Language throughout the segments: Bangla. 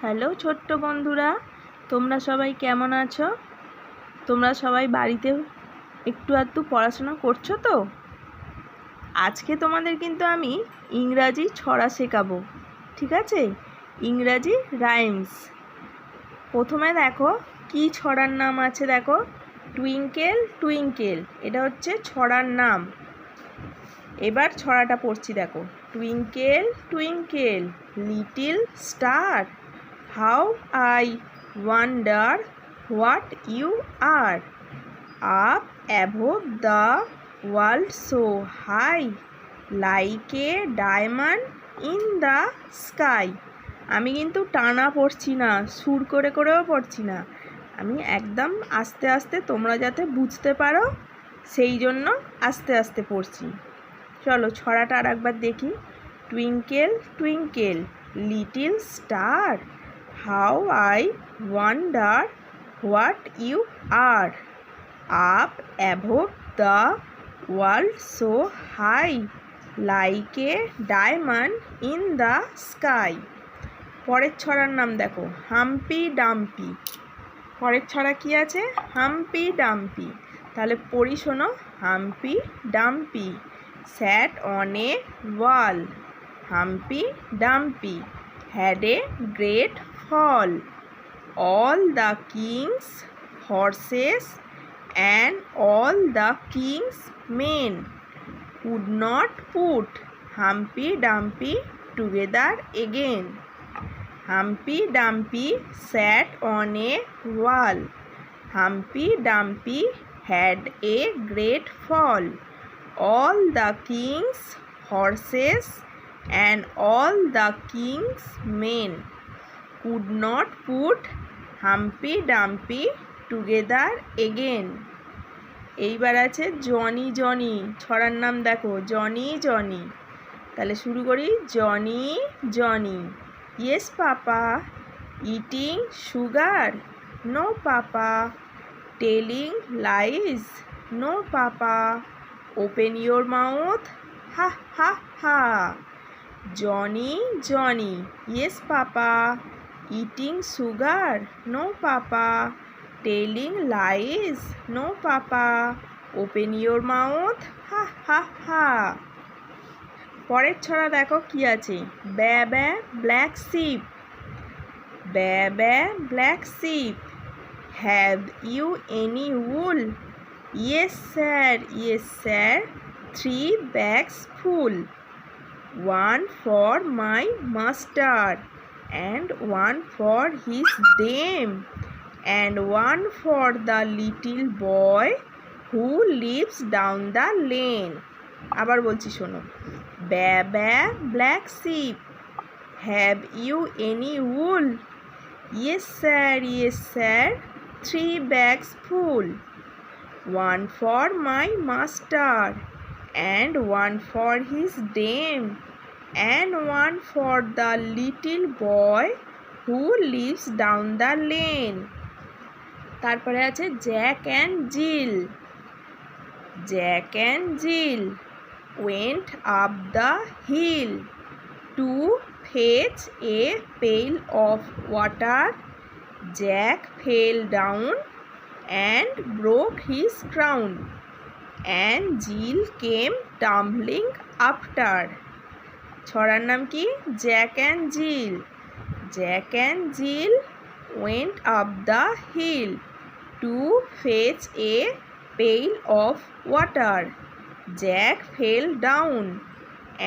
হ্যালো ছোট্ট বন্ধুরা, তোমরা সবাই কেমন আছো? তোমরা সবাই বাড়িতে একটু আধটু পড়াশোনা করছো তো? আজকে তোমাদের কিন্তু আমি ইংরাজি ছড়া শেখাবো, ঠিক আছে? ইংরাজি রাইমস। প্রথমে দেখো কি ছড়ার নাম আছে, দেখো টুইঙ্কেল টুইঙ্কেল, এটা হচ্ছে ছড়ার নাম। এবার ছড়াটা পড়ছি, দেখো twinkle twinkle little star, how I wonder what you are, up above the world so high, like a diamond in the sky। আমি কিন্তু টানা পড়ছি না, সুর করে করেও পড়ছি না, আমি একদম আস্তে আস্তে, তোমরা যাতে বুঝতে পারো সেই জন্য আস্তে আস্তে পড়ছি। চলো ছড়াটা আর একবার দেখি। Twinkle twinkle little star, how I wonder what you are, up above the world so high, like a diamond in the sky। পরের ছড়ার নাম দেখো হাম্পি ডাম্পি। পরের ছড়া কি আছে? হাম্পি ডাম্পি। তাহলে পড়ি শোনো। Hampi dumpy sat on a wall, Humpy Dumpy had a great fall, all the king's horses and all the king's men could not put Humpy Dumpy together again. Humpy Dumpy sat on a wall, Humpy Dumpy had a great fall, all the king's horses and all the king's men could not put Humpy Dumpy together again। এইবার আছে জনি জনি। ছড়ার নাম দেখো জনি জনি। তাহলে শুরু করি। Johnny Johnny, yes papa, eating sugar, no papa, telling lies, no papa, open your mouth, ha ha ha. Johnny Johnny, yes papa, eating sugar, no papa, telling lies, no papa, open your mouth, ha ha ha. পরের ছড়া দেখো কি আছে। ব্যা baa black sheep, baa baa black sheep, have you any wool, yes sir, 3 bags full, one for my master and one for his dame and one for the little boy who lives down the lane। আবার বলছি শোনো। Baa baa black sheep, have you any wool, yes sir, 3 bags full, one for my master and one for his dame and one for the little boy who lives down the lane। তারপরে আছে Jack and zeal. Jack and zeal went up the hill to fetch a pail of water. Jack fell down and broke his crown, and Jill came tumbling after। ছড়ার নাম কি? Jack and zeal. Jack and zeal went up the hill to fetch a pail of water. Jack fell down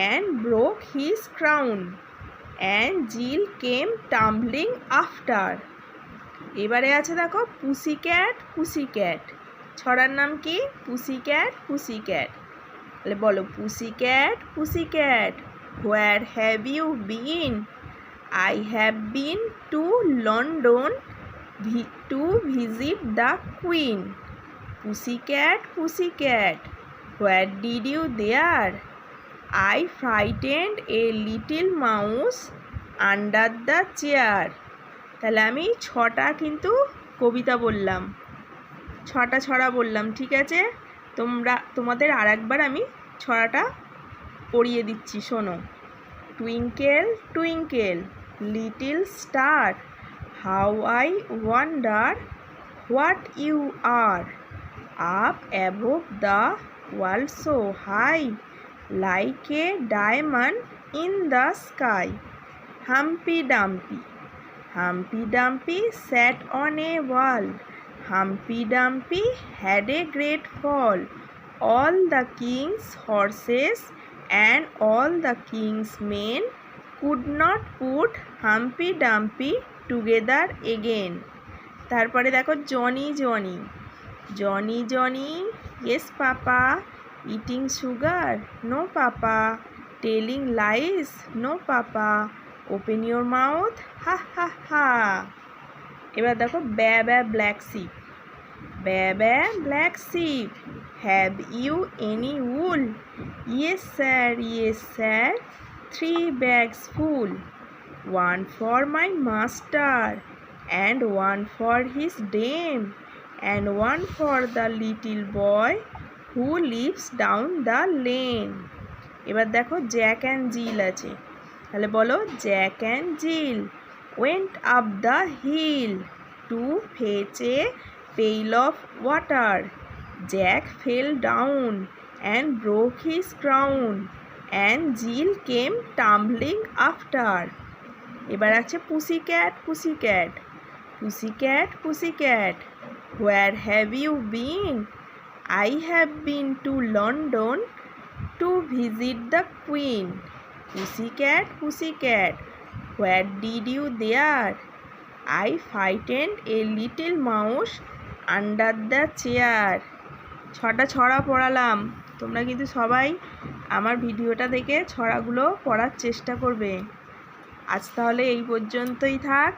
and broke his crown, and Jill came tumbling after। এবারে আছে দেখো পুসি ক্যাট পুসি ক্যাট। ছড়ার নাম কি? Pussy cat pussy cat. তাহলে বলো pussy cat pussy cat, where have you been, I have been to London to visit the queen. Pussy cat, where did you there, I frightened a little mouse under the chair. তাহলে আমি 6টা কিন্তু কবিতা বললাম, 6টা ছড়া বললাম, ঠিক আছে? তোমাদের আর একবার আমি ছড়াটা পড়িয়ে দিচ্ছি, শোনো। Twinkle twinkle little star, how I wonder what you are. Up above the world so high, like a diamond in the sky. Humpty Dumpty. Humpty Dumpty sat on a wall. Humpty Dumpty had a great fall. All the king's horses and all the king's men could not put Humpty Dumpty together again. তারপরে দেখো Johnny Johnny. Johnny Johnny, yes papa. Eating sugar? No papa. Telling lies? No papa. Open your mouth? Ha ha ha. এবার দেখো ব্যা baa black sheep. Baa baa black sheep, have you any wool? Yes sir, 3 bags full. One for my master, and one for his dame, and one for the little boy who lives down the lane. এবার দেখো জ্যাক অ্যান্ড জিল আছে, তাহলে বলো Jack and zeal went up the hill to fetch a pail of water. Jack fell down and broke his crown, and Jill came tumbling after. এবার আছে pussycat pussycat. Pussycat pussycat, where have you been? I have been to London to visit the Queen. Pussycat pussycat, where did you there? I frightened a little mouse under the chair. 6টা ছড়া পড়ালাম, তোমরা কিন্তু সবাই আমার ভিডিওটা দেখে ছড়াগুলো পড়ার চেষ্টা করবে। আজ তাহলে এই পর্যন্তই থাক।